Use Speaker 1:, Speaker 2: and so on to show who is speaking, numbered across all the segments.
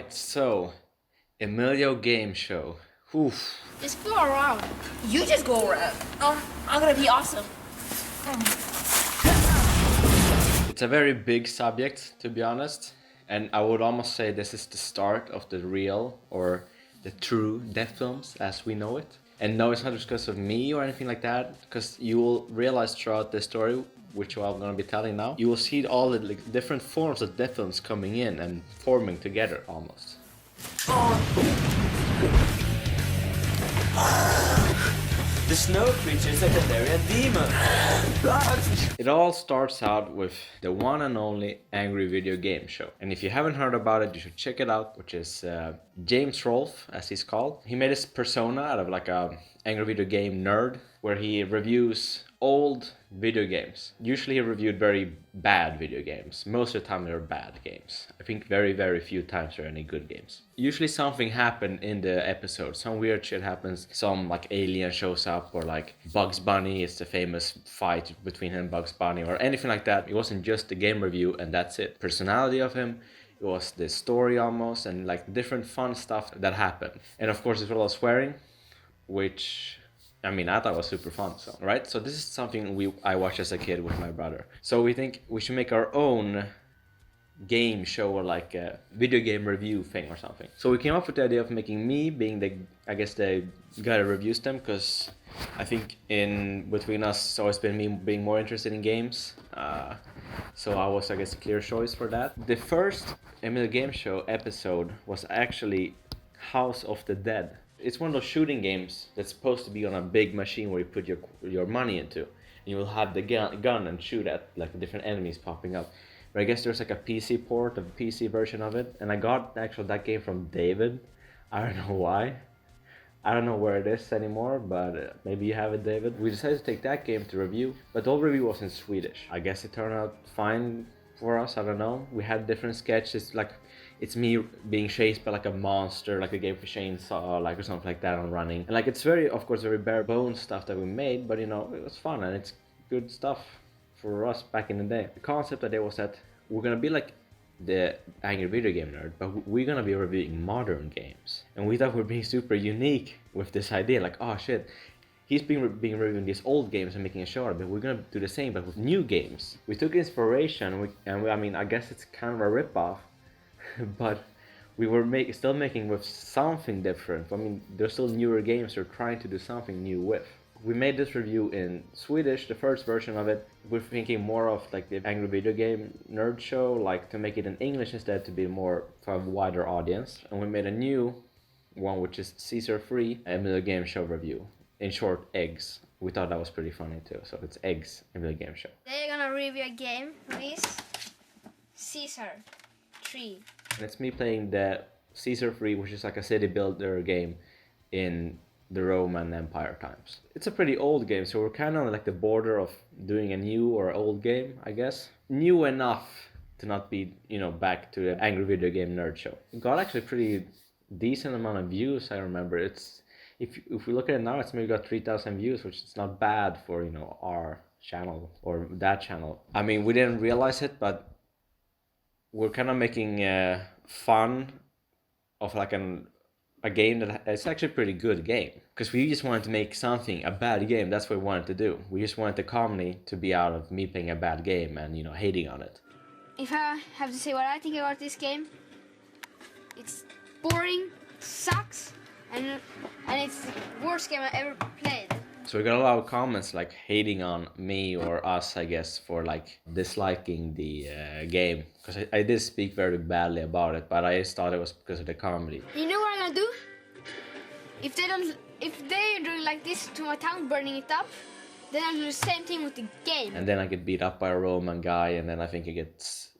Speaker 1: Alright, so Emilio Game Show. Oof.
Speaker 2: Just go around. You just go around. I'm gonna be awesome.
Speaker 1: It's a very big subject, to be honest, and I would almost say this is the start of the real or the true DEP Films as we know it. And no, it's not just because of me or anything like that, because you will realize throughout the story, which I'm going to be telling now, you will see all the different forms of DEP Films coming in and forming together almost.
Speaker 3: The snow creatures are secondary demon.
Speaker 1: It all starts out with the one and only Angry Video Game Show. And if you haven't heard about it, you should check it out, which is James Rolfe, as he's called. He made his persona out of like a Angry Video Game nerd, where he reviews old video games. Usually he reviewed very bad video games. Most of the time they're bad games. I think very, very few times are any good games. Usually something happened in the episode. Some weird shit happens. Some like alien shows up, or like Bugs Bunny is the famous fight between him and Bugs Bunny, or anything like that. It wasn't just the game review and that's it. Personality of him. It was the story almost, and like different fun stuff that happened. And of course, there's a lot of swearing, which I mean, I thought it was super fun, so, right? So this is something I watched as a kid with my brother. So we think we should make our own game show, or like a video game review thing or something. So we came up with the idea of making me being the guy that reviews them, because I think in between us, it's always been me being more interested in games. So I was, a clear choice for that. The first Emilio Game Show episode was actually House of the Dead. It's one of those shooting games that's supposed to be on a big machine where you put your money into. And you will have the gun and shoot at like the different enemies popping up. But I guess there's like a PC port, a PC version of it. And I got actually that game from David. I don't know why. I don't know where it is anymore, but maybe you have it, David. We decided to take that game to review, but the whole review was in Swedish. I guess it turned out fine for us, I don't know. We had different sketches, like it's me being chased by like a monster, like a game for chainsaw, like or something like that, on running. And like it's very, of course, very bare bones stuff that we made, but you know, it was fun and it's good stuff for us back in the day. The concept of it was that we're gonna be like the Angry Video Game Nerd, but we're gonna be reviewing modern games. And we thought we were being super unique with this idea, like, oh shit, he's been reviewing these old games and making a show out of it. We're gonna do the same, but with new games. We took inspiration, I mean, I guess it's kind of a rip-off, but we were still making with something different. I mean, there's still newer games we're trying to do something new with. We made this review in Swedish, the first version of it. We're thinking more of like the Angry Video Game Nerd Show, like to make it in English instead, to be more for a wider audience. And we made a new one, which is Caesar-free Emilio Game Show review. In short, eggs. We thought that was pretty funny too. So it's eggs, Emilio Game Show.
Speaker 2: They're gonna review a game with Caesar 3.
Speaker 1: And it's me playing the Caesar-free, which is like a city builder game in the Roman Empire times. It's a pretty old game, so we're kind of on like the border of doing a new or old game, I guess. New enough to not be, you know, back to the Angry Video Game Nerd Show. It got actually pretty decent amount of views, I remember. It's if we look at it now, it's maybe got 3,000 views, which is not bad for, you know, our channel or that channel. I mean, we didn't realize it, but we're kind of making fun of like a game that it's actually a pretty good game, because we just wanted to make something, a bad game. That's what we wanted to do. We just wanted the comedy to be out of me playing a bad game and, you know, hating on it.
Speaker 2: If I have to say what I think about this game, it's boring, sucks, and it's the worst game I ever played.
Speaker 1: So we got a lot of comments like hating on me or us, I guess, for like disliking the game, because I did speak very badly about it, but I just thought it was because of the comedy.
Speaker 2: You know what I'm gonna do? If they're doing like this to my town, burning it up, then I'll do the same thing with the game.
Speaker 1: And then I get beat up by a Roman guy, and then I think it gets...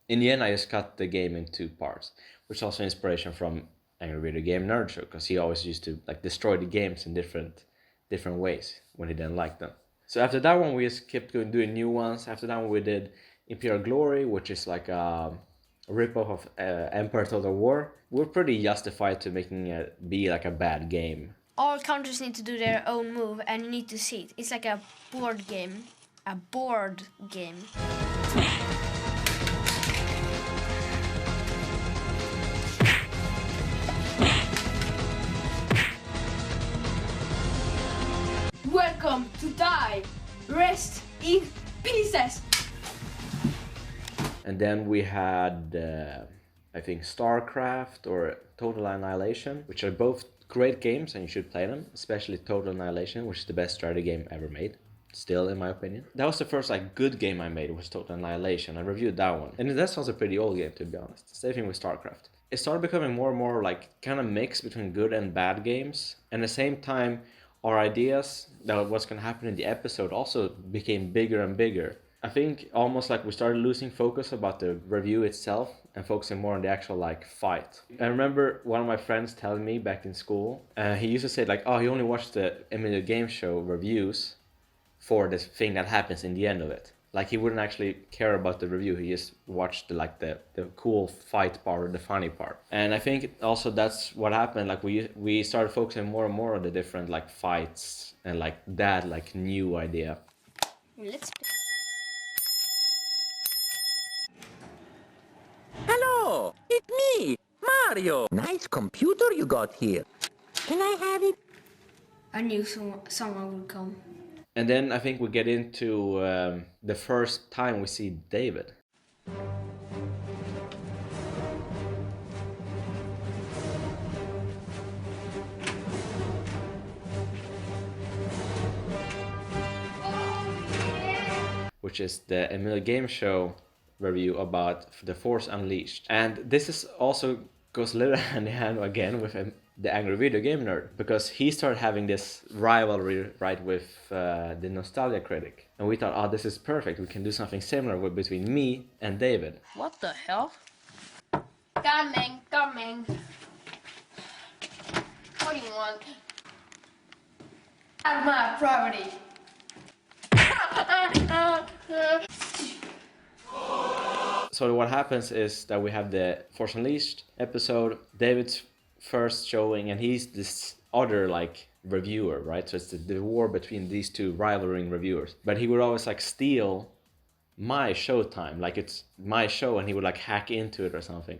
Speaker 1: In the end, I just cut the game in 2 parts, which is also inspiration from Angry Video Game Nerd Show, because he always used to like destroy the games in different ways when he didn't like them. So after that one, we just kept going doing new ones. After that one, we did Imperial Glory, which is like a rip-off of Empire Total War. We're pretty justified to making it be like a bad game.
Speaker 2: All countries need to do their own move, and you need to see it. It's like a board game. A board game. welcome to die. Rest in pieces.
Speaker 1: And then we had, I think, StarCraft or Total Annihilation, which are both great games and you should play them, especially Total Annihilation, which is the best strategy game ever made. Still, in my opinion. That was the first like good game I made, was Total Annihilation. I reviewed that one. And that was a pretty old game, to be honest. Same thing with StarCraft. It started becoming more and more like kind of mixed between good and bad games. And at the same time, our ideas that what's going to happen in the episode also became bigger and bigger. I think almost like we started losing focus about the review itself and focusing more on the actual like fight. I remember one of my friends telling me back in school, he used to say like, oh, he only watched the Emilio Game Show reviews for the thing that happens in the end of it. Like he wouldn't actually care about the review, he just watched the cool fight part or the funny part. And I think also that's what happened, like we started focusing more and more on the different like fights and like that like new idea.
Speaker 2: Let's
Speaker 4: Hello, it's me, Mario. Nice computer you got here. Can I have it?
Speaker 2: I knew someone would come.
Speaker 1: And then I think we get into the first time we see David. Which is the Emilio Game Show review about The Force Unleashed. And this is also goes a little hand in hand again with the Angry Video Game Nerd, because he started having this rivalry right with the Nostalgia Critic. And we thought, oh, this is perfect, we can do something similar between me and David.
Speaker 2: What the hell? Coming. What do you want? Out of my property.
Speaker 1: So what happens is that we have the Force Unleashed episode, David's first showing, and he's this other like reviewer, right? So it's the war between these two rivaling reviewers. But he would always like steal my show time, like it's my show, and he would like hack into it or something.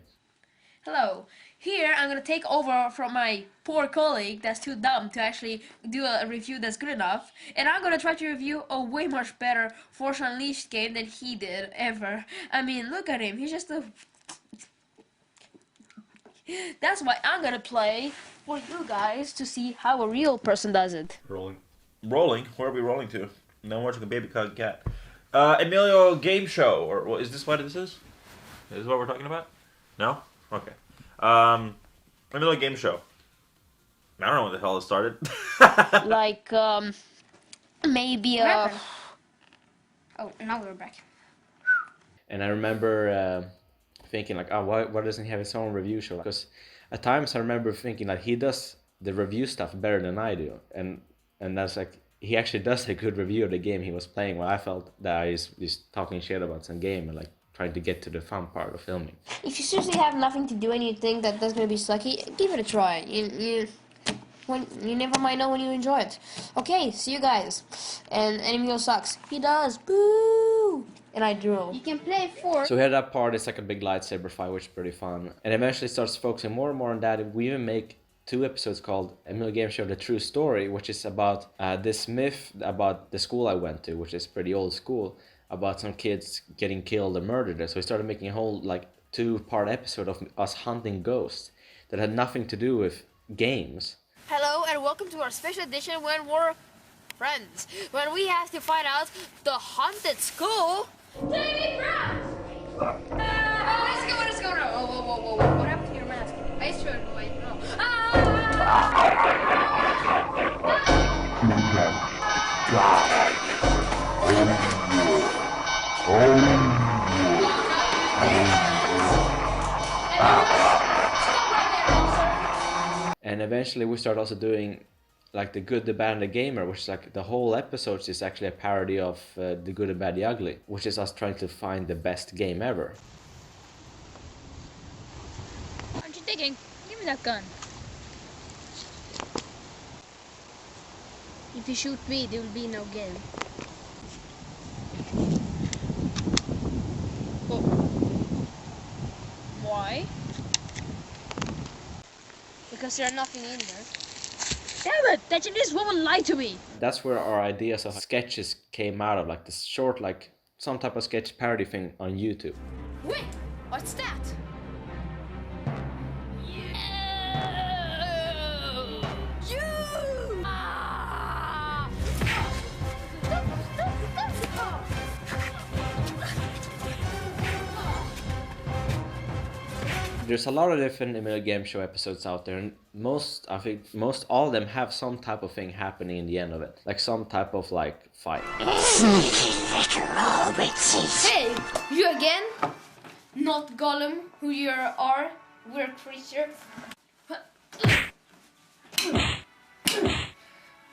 Speaker 5: Hello. Here I'm gonna take over from my poor colleague that's too dumb to actually do a review that's good enough, and I'm gonna try to review a way much better Force Unleashed game than he did ever. I mean, look at him. He's just a... That's why I'm gonna play for you guys to see how a real person does it.
Speaker 6: Rolling. Where are we rolling to? No, I'm watching a baby called cat. Emilio Game Show, or what is this? What this is? Is this what we're talking about? No. Okay. Emilio Game Show. I don't know when the hell it started.
Speaker 5: Like, maybe
Speaker 2: Oh, now we're back.
Speaker 1: And I remember thinking like, oh, why doesn't he have his own review show? Because at times I remember thinking like he does the review stuff better than I do, and that's like he actually does a good review of the game he was playing. While I felt that I was just talking shit about some game and like trying to get to the fun part of filming.
Speaker 5: if you seriously have nothing to do and you think that that's gonna be sucky, give it a try. You never might know when you enjoy it. Okay, see you guys. And Emilio sucks. He does. Boo! And I drool.
Speaker 2: You can play 4.
Speaker 1: So we had that part, it's like a big lightsaber fight, which is pretty fun. And eventually starts focusing more and more on that. We even make 2 episodes called Emilio Game Show The True Story, which is about this myth about the school I went to, which is pretty old school, about some kids getting killed or murdered. So we started making a whole like 2-part episode of us hunting ghosts that had nothing to do with games.
Speaker 2: Hello and welcome to our special edition when we're friends. When we have to find out the haunted school. David Brown! Let's go. Whoa. What happened to your mask? I should wait. No.
Speaker 1: And eventually we start also doing like The Good, the Bad, and the Gamer, which is like the whole episode is actually a parody of The Good, the Bad, the Ugly, which is us trying to find the best game ever.
Speaker 7: Aren't you digging? Give me that gun. If you shoot me, there will be no game. Oh. Why? Because there's nothing in there. Damn it! That Chinese woman lied to me!
Speaker 1: That's where our ideas of sketches came out of, like this short, like some type of sketch parody thing on YouTube.
Speaker 2: Wait, what's that?
Speaker 1: There's a lot of different Emilio Game Show episodes out there, and I think most all of them have some type of thing happening in the end of it, like some type of like fight.
Speaker 2: Hey, you again? Not Gollum, who you are, weird creature.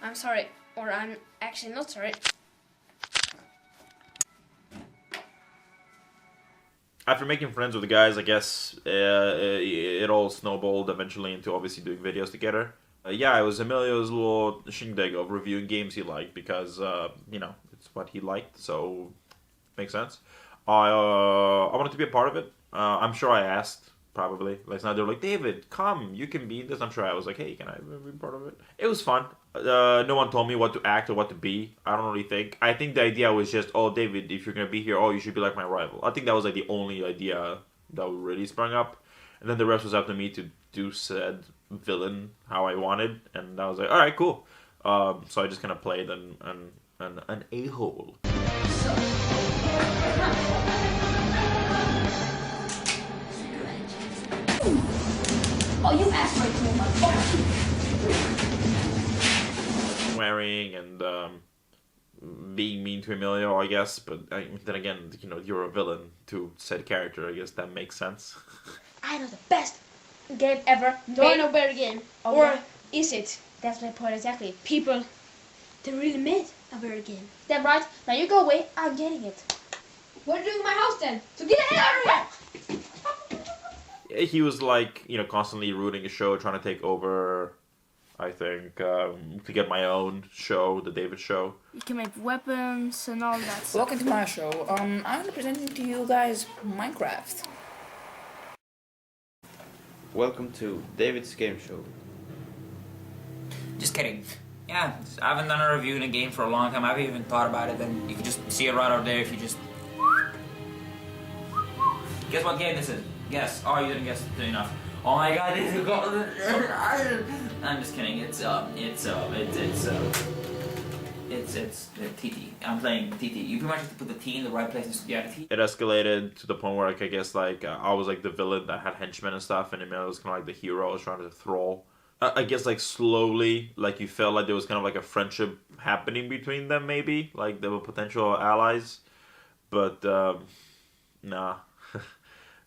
Speaker 2: I'm sorry, or I'm actually not sorry.
Speaker 6: After making friends with the guys, I guess it all snowballed eventually into obviously doing videos together. Yeah, it was Emilio's little shindig of reviewing games he liked because, you know, it's what he liked, so makes sense. I wanted to be a part of it. I'm sure I asked, probably. Like, now they're like, David, come, you can be in this. I'm sure I was like, hey, can I be part of it? It was fun. No one told me what to act or what to be. I don't really think. I think the idea was just, oh, David, if you're going to be here, oh, you should be like my rival. I think that was like the only idea that really sprung up. And then the rest was up to me to do said villain how I wanted. And I was like, all right, cool. So I just kind of played an a-hole.
Speaker 2: Oh, you asked for it, motherfucker.
Speaker 6: Swearing and being mean to Emilio, I guess. But then again, you know, you're a villain to said character. I guess that makes sense.
Speaker 2: I know the best game ever.
Speaker 5: Do I know better game?
Speaker 2: Oh,
Speaker 5: Or
Speaker 2: yeah.
Speaker 5: is it?
Speaker 2: That's my point exactly. People, they really made a better game.
Speaker 5: Then right, now you go away, I'm getting it. What are you doing in my house then? So get the hell out of here!
Speaker 6: He was like, you know, constantly rooting a show, trying to take over. I think to get my own show, the David Show.
Speaker 2: You can make weapons and all that stuff.
Speaker 8: Welcome to my show. I'm presenting to you guys Minecraft.
Speaker 9: Welcome to David's Game Show.
Speaker 8: Just kidding. Yeah, I haven't done a review in a game for a long time. I haven't even thought about it, and you can just see it right out there if you just... Guess what game this is? Guess. Oh, you didn't guess enough. Oh my god, this is... I'm just kidding. It's TT. I'm playing TT. You pretty much have to put the T in the right place. Yeah, the T.
Speaker 6: It escalated to the point where, like, I guess, like, I was, like, the villain that had henchmen and stuff, and Emilio was kind of, like, the hero I was trying to thrall. I guess, like, slowly, like, you felt like there was kind of, like, a friendship happening between them, maybe. Like, they were potential allies. But, nah.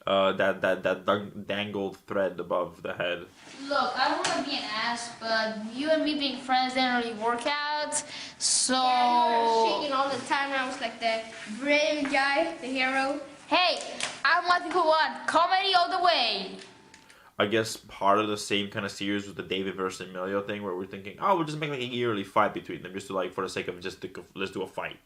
Speaker 6: That dangled thread above the head.
Speaker 7: Look, I don't want to be an ass, but you and me being friends didn't really work out, so...
Speaker 2: Yeah, you were shaking all the time. I was like the brave guy, the hero.
Speaker 7: Hey, I'm what people want. Comedy all the way.
Speaker 6: I guess part of the same kind of series was the David versus Emilio thing, where we're thinking, oh, we'll just make like a yearly fight between them, just to like, for the sake of just let's do a fight.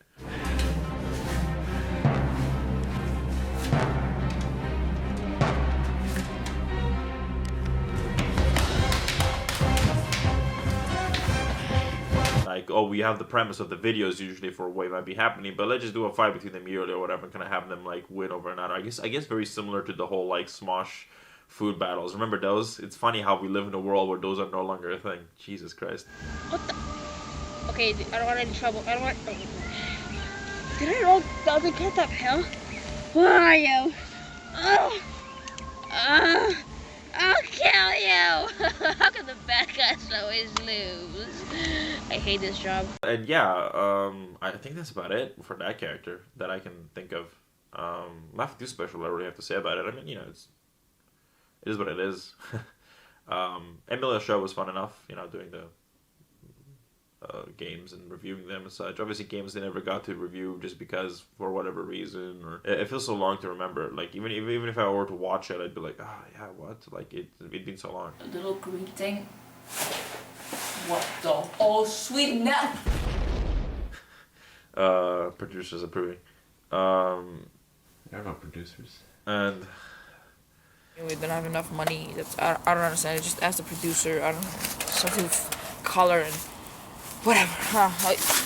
Speaker 6: Like, oh, we have the premise of the videos usually for what might be happening, but let's just do a fight between them yearly or whatever, and kind of have them like win over another. I guess very similar to the whole like Smosh food battles. Remember those? It's funny how we live in a world where those are no longer a thing. Jesus Christ.
Speaker 7: What the? Okay, I don't want any trouble. I don't want... Did I roll double cut up hell? Where are you? I'll kill you! How can the bad guys always lose? I hate this job.
Speaker 6: And yeah, I think that's about it for that character that I can think of. Nothing too special I really have to say about it. I mean, you know, it is what it is. Emilio's show was fun enough, you know, doing the games and reviewing them and such. Obviously, games they never got to review just because for whatever reason, or it feels so long to remember. Like even if I were to watch it, I'd be like, oh yeah, what? Like it'd been so long.
Speaker 8: A little green thing. What the? Oh, sweet nut!
Speaker 6: Producers approving.
Speaker 9: They're not producers.
Speaker 6: And
Speaker 8: We don't have enough money. I don't understand. Just ask the producer. I don't know. Something
Speaker 7: color and whatever.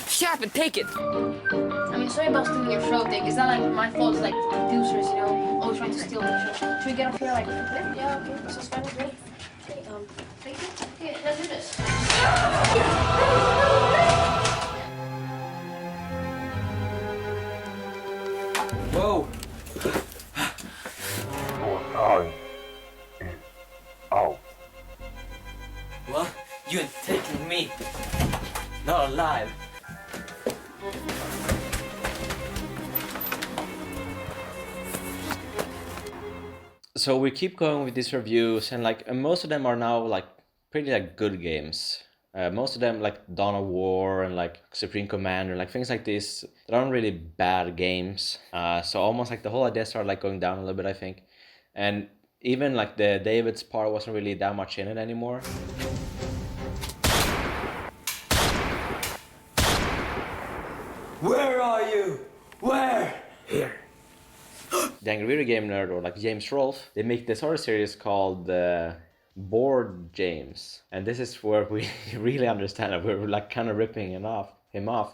Speaker 7: Shut up and take it.
Speaker 5: I mean, sorry about stealing your show thing. It's not like my fault. It's like the producers, you know, always trying to steal my show. Should we get off here like quickly? Yeah, okay. This is fine. Great. Okay, thank you. Okay, let's do this.
Speaker 8: Whoa!
Speaker 9: Oh.
Speaker 8: What? You ain't taking me. Not alive.
Speaker 1: So we keep going with these reviews, and like most of them are now like pretty like good games. Most of them like Dawn of War and like Supreme Commander, like things like this, that aren't really bad games. So almost like the whole idea started like going down a little bit, I think. And even like the David's part wasn't really that much in it anymore.
Speaker 8: Where are you? Where? Here.
Speaker 1: The Angry Video Game Nerd, or like James Rolfe, they make this other series called Board James. And this is where we really understand that we're like kind of ripping him off,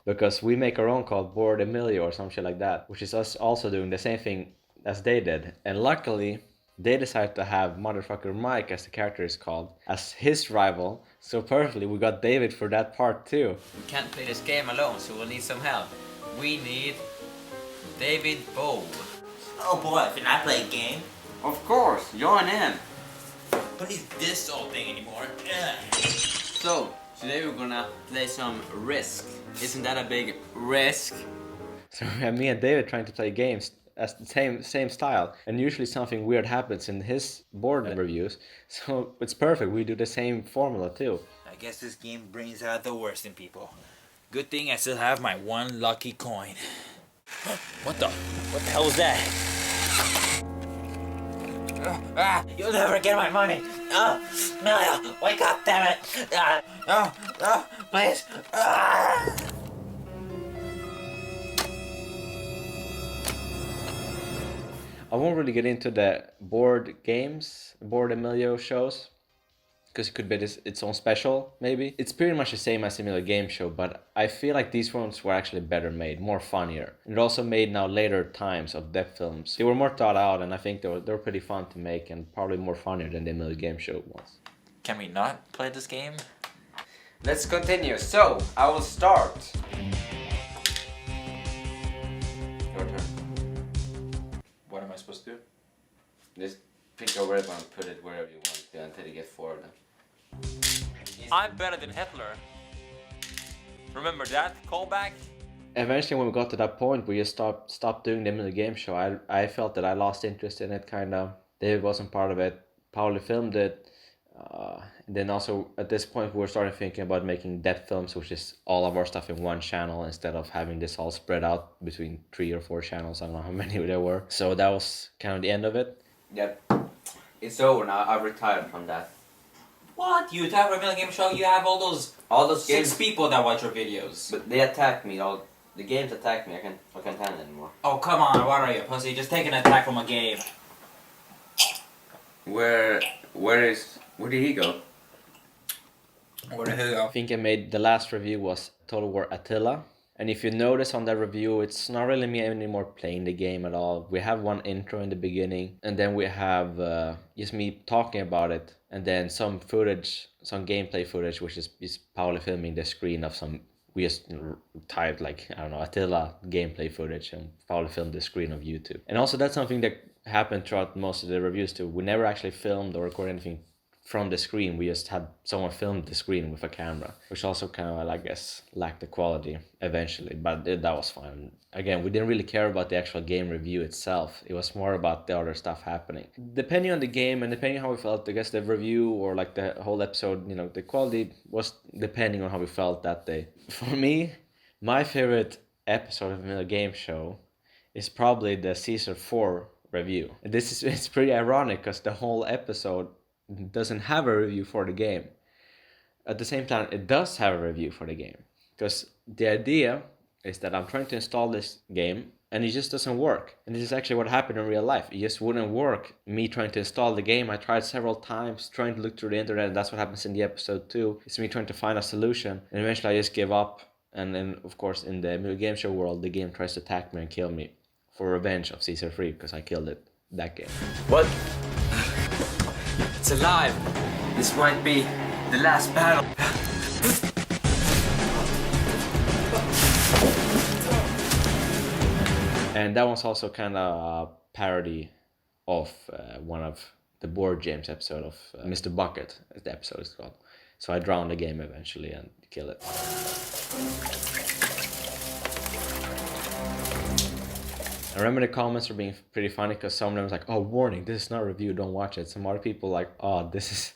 Speaker 1: because we make our own called Board Emilio or some shit like that, which is us also doing the same thing as they did. And luckily, they decided to have motherfucker Mike, as the character is called, as his rival. So perfectly, we got David for that part too.
Speaker 8: We can't play this game alone, so we'll need some help. We need David Bow. Oh boy, can I play a game?
Speaker 9: Of course, join in.
Speaker 8: Don't need this old thing anymore.
Speaker 9: So, today we're gonna play some Risk. Isn't that a big risk?
Speaker 1: So we have me and David trying to play games as the same style, and usually something weird happens in his board reviews, so it's perfect. We do the same formula too.
Speaker 8: I guess this game brings out the worst in people. Good thing I still have my one lucky coin. What the hell is that? You'll never get my money. Emilio, wake up, damn it. Please.
Speaker 1: I won't really get into the board games, board Emilio shows, because it could be its own special, maybe. It's pretty much the same as Emilio Game Show, but I feel like these ones were actually better made, more funnier. And they're also made now later times of DEP Films. They were more thought out, and I think they were pretty fun to make, and probably more funnier than the Emilio Game Show was.
Speaker 8: Can we not play this game?
Speaker 9: Let's continue. So, I will start. Your turn.
Speaker 6: What am I supposed to do?
Speaker 9: Just pick a weapon and put it wherever you want to until you get 4 of them.
Speaker 8: I'm better than Hitler. Remember that callback?
Speaker 1: Eventually, when we got to that point, we just stopped doing the Emilio Game Show. I felt that I lost interest in it, kind of. David wasn't part of it. Pauli filmed it. And then also, at this point, we were starting thinking about making DEP Films, which is all of our stuff in one channel, instead of having this all spread out between 3 or 4 channels. I don't know how many there were. So that was kind of the end of it.
Speaker 9: Yep. It's over now. I've retired from that.
Speaker 8: What? You attack Emilio Game Show? You have all those
Speaker 9: games,
Speaker 8: 6 people that watch your videos.
Speaker 9: but they attack me. The games attack me. I can't handle it anymore.
Speaker 8: Oh, come on. What are you, pussy? Just take an attack from a game.
Speaker 9: Where did he go?
Speaker 8: Where the hell?
Speaker 1: I think I made the last review was Total War Attila. And if you notice on that review, it's not really me anymore playing the game at all. We have one intro in the beginning, and then we have just me talking about it, and then some footage, some gameplay footage, which is Pauli filming the screen of some. We just typed like, I don't know, Attila gameplay footage, and Pauli filmed the screen of YouTube. And also that's something that happened throughout most of the reviews too. We never actually filmed or recorded anything from the screen. We just had someone film the screen with a camera, which also kind of, I guess, lacked the quality eventually, but that was fine. Again, we didn't really care about the actual game review itself. It was more about the other stuff happening. Depending on the game and depending on how we felt, I guess the review or like the whole episode, the quality was depending on how we felt that day. For me, my favorite episode of the game show is probably the Caesar 4 review. And it's pretty ironic because the whole episode doesn't have a review for the game. At the same time, it does have a review for the game, because the idea is that I'm trying to install this game and it just doesn't work. And this is actually what happened in real life. It just wouldn't work. Me trying to install the game, I tried several times, trying to look through the internet, and that's what happens in the episode too. It's me trying to find a solution, and eventually I just give up. And then, of course, in the Emilio Game Show world, the game tries to attack me and kill me for revenge of Caesar 3 because I killed it that game.
Speaker 3: What? It's alive. This might be the last battle.
Speaker 1: And that was also kind of a parody of one of the Board Games episode of Mr. Bucket, as the episode is called. So I drowned the game eventually and kill it. I remember the comments were being pretty funny because some of them was like, "Oh, warning, this is not a review, don't watch it." Some other people like, "Oh, this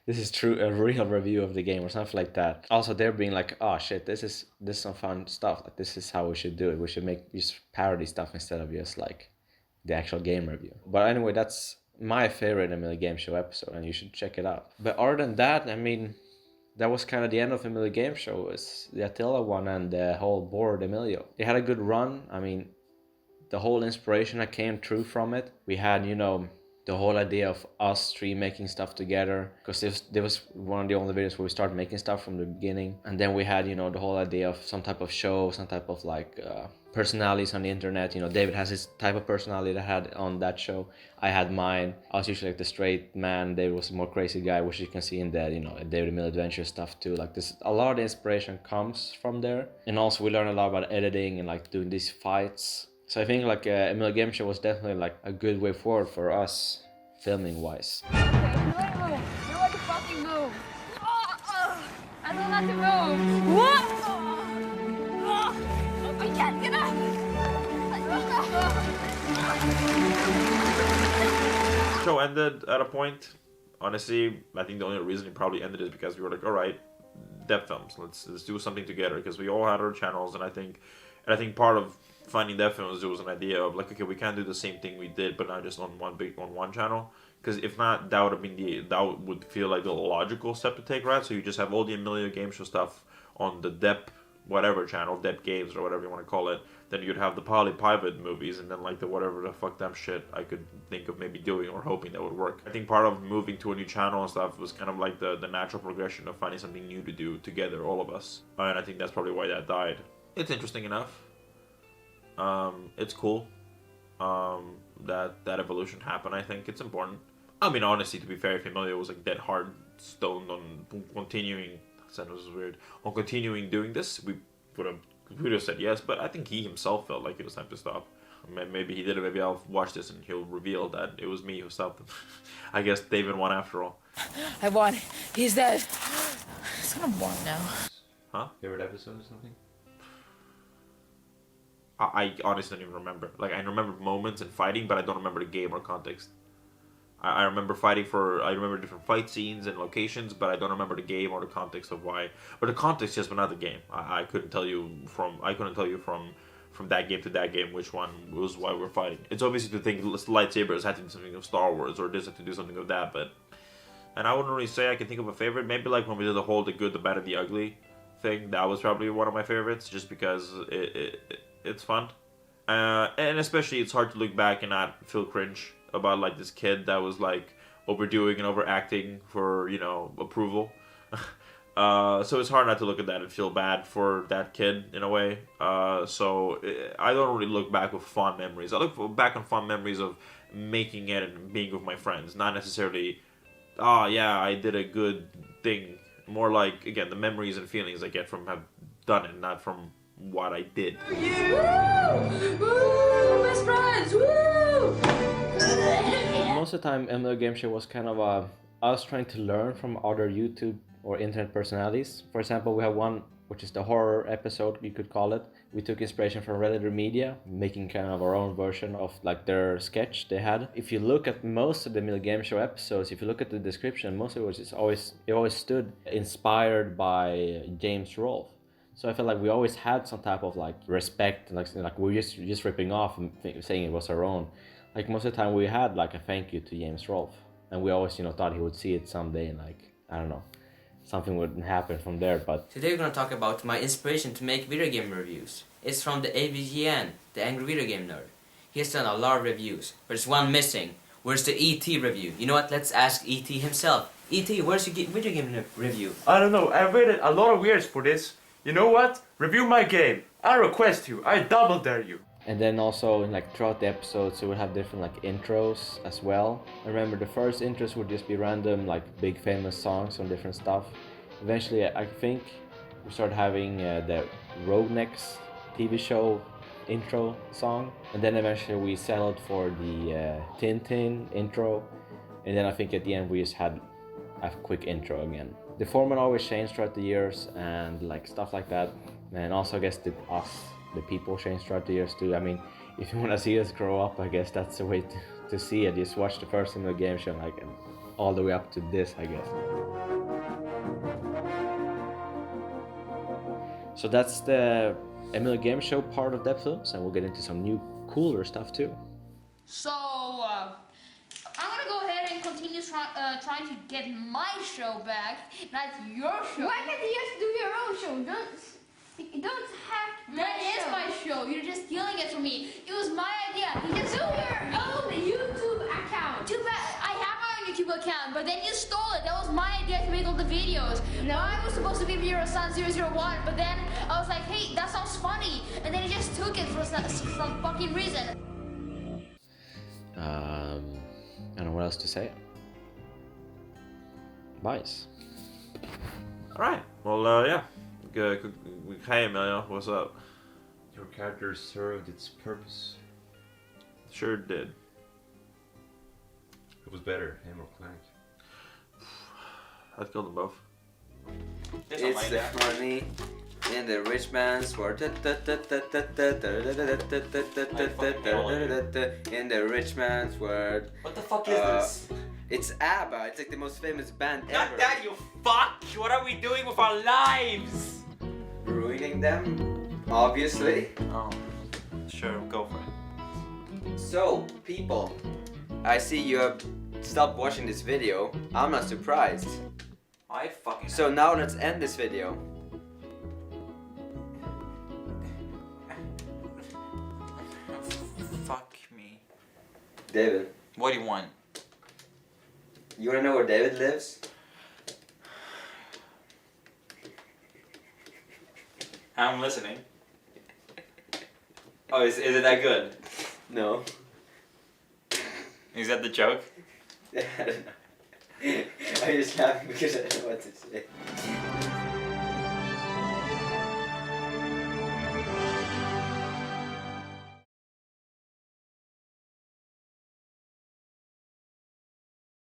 Speaker 1: is true, a real review of the game," or something like that. Also, they're being like, "Oh shit, this is some fun stuff. Like this is how we should do it. We should make just parody stuff instead of just like the actual game review." But anyway, that's my favorite Emilio Game Show episode, and you should check it out. But other than that, I mean, that was kind of the end of Emilio Game Show. Was the Attila one and the whole board Emilio. They had a good run. I mean, the whole inspiration that came true from it. We had, you know, the whole idea of us three making stuff together, because there was one of the only videos where we started making stuff from the beginning. And then we had, you know, the whole idea of some type of show, some type of like personalities on the internet. You know, David has his type of personality that I had on that show. I had mine. I was usually like the straight man. David was a more crazy guy, which you can see in that, you know, David Emilio Adventure stuff too. Like this, a lot of the inspiration comes from there. And also we learned a lot about editing and like doing these fights. So I think like Emilio Game Show was definitely like a good way forward for us, filming wise.
Speaker 2: Okay, you like to move. You like to fucking move. I don't like to move. What? I can't get up.
Speaker 6: Show ended at a point. Honestly, I think the only reason it probably ended is because we were like, all right, DEP Films, let's do something together, because we all had our channels, and I think part of finding DEP Films, there was an idea of like, okay, we can't do the same thing we did, but not just on one channel. Because if not, that would have been that would feel like the logical step to take, right? So you just have all the Emilio Game Show stuff on the DEP whatever channel, DEP Games or whatever you want to call it. Then you'd have the Pilot movies, and then like the whatever the fuck them shit I could think of maybe doing or hoping that would work. I think part of moving to a new channel and stuff was kind of like the natural progression of finding something new to do together, all of us. And I think that's probably why that died. It's interesting enough. It's cool that evolution happened. I think it's important. I mean, honestly, to be fair, if Emilio was like dead hard stoned on continuing, that sentence was weird, on continuing doing this, we would have said yes. But I think he himself felt like it was time to stop. Maybe he did it. Maybe I'll watch this and he'll reveal that it was me who stopped him. I guess David won after all.
Speaker 7: I won. He's dead. It's kind of warm now.
Speaker 6: Huh?
Speaker 1: Favorite episode or something?
Speaker 6: I honestly don't even remember. Like, I remember moments and fighting, but I don't remember the game or context. I remember I remember different fight scenes and locations, but I don't remember the game or the context of why. But the context, yes, but not the game. I couldn't tell you from that game to that game which one was why we're fighting. It's obviously to think lightsabers had to do something of Star Wars, or this had to do something of that, but... And I wouldn't really say I can think of a favorite. Maybe like when we did the whole the good, the bad, and the ugly thing, that was probably one of my favorites, just because it's fun. And especially it's hard to look back and not feel cringe about like this kid that was like overdoing and overacting for, you know, approval. So it's hard not to look at that and feel bad for that kid in a way. So I don't really look back with fond memories. I look back on fond memories of making it and being with my friends, not necessarily, oh yeah, I did a good thing. More like, again, the memories and feelings I get from have done it, not from what I did.
Speaker 5: Woo! Woo! Best friends! Woo!
Speaker 1: Most of the time, Emilio Game Show was kind of us trying to learn from other YouTube or internet personalities. For example, we have one which is the horror episode, you could call it. We took inspiration from Redditor Media, making kind of our own version of like their sketch they had. If you look at most of the Emilio Game Show episodes, if you look at the description, most of it always stood inspired by James Rolfe. So I felt like we always had some type of like respect, like we're just ripping off and saying it was our own. Like most of the time we had like a thank you to James Rolfe, and we always, you know, thought he would see it someday, and like, I don't know, something would happen from there. But
Speaker 9: today we're gonna talk about my inspiration to make video game reviews. is from the AVGN, the Angry Video Game Nerd. He has done a lot of reviews, but there's one missing. Where's the ET review? You know what? Let's ask ET himself. ET, where's your video game review?
Speaker 10: I don't know. I waited a lot of years for this. You know what? Review my game. I request you. I double dare you.
Speaker 1: And then also in like throughout the episodes, we would have different like intros as well. I remember the first intros would just be random like big famous songs on different stuff. Eventually, I think we started having the Roadnext TV show intro song, and then eventually we settled for the Tintin intro, and then I think at the end we just had a quick intro again. The format always changed throughout the years and like stuff like that, and also I guess the people changed throughout the years too. I mean, if you want to see us grow up, I guess that's the way to see it. Just watch the first Emilio Game Show, like all the way up to this, I guess. So that's the Emilio Game Show part of DEP Films, and we'll get into some new cooler stuff too.
Speaker 5: So, I'm gonna go ahead and continue trying to get my show back, not your show.
Speaker 2: Why can't you just do your own show? Don't have
Speaker 5: That is my show. You're just stealing it from me. It was my idea. You just do your own YouTube account. Too bad. I have my own YouTube account, but then you stole it. That was my idea to make all the videos. No, I was supposed to be Zero Sun 001, but then I was like, hey, that sounds funny, and then he just took it for some fucking reason.
Speaker 1: I don't know what else to say. Bias.
Speaker 6: Alright, well, yeah. Hey, Emilio, what's up?
Speaker 10: Your character served its purpose.
Speaker 6: Sure did.
Speaker 10: It was better, him or Clank.
Speaker 6: I'd kill them both.
Speaker 9: It's the money in the rich man's world. In the rich man's world.
Speaker 3: What the fuck is this?
Speaker 9: It's ABBA. It's like the most famous band ever.
Speaker 3: Not that, you fuck! What are we doing with our lives?
Speaker 9: Ruining them, obviously.
Speaker 6: Oh, sure, go for it.
Speaker 9: So, people, I see you have stopped watching this video. I'm not surprised.
Speaker 3: I fucking.
Speaker 9: So now let's end this video.
Speaker 8: Fuck me.
Speaker 9: David,
Speaker 8: What do you want?
Speaker 9: you wanna know where David lives?
Speaker 8: I'm listening. Oh, is it that good?
Speaker 9: No.
Speaker 8: Is that the joke?
Speaker 9: I don't know. I'm just laughing because I don't know what to say.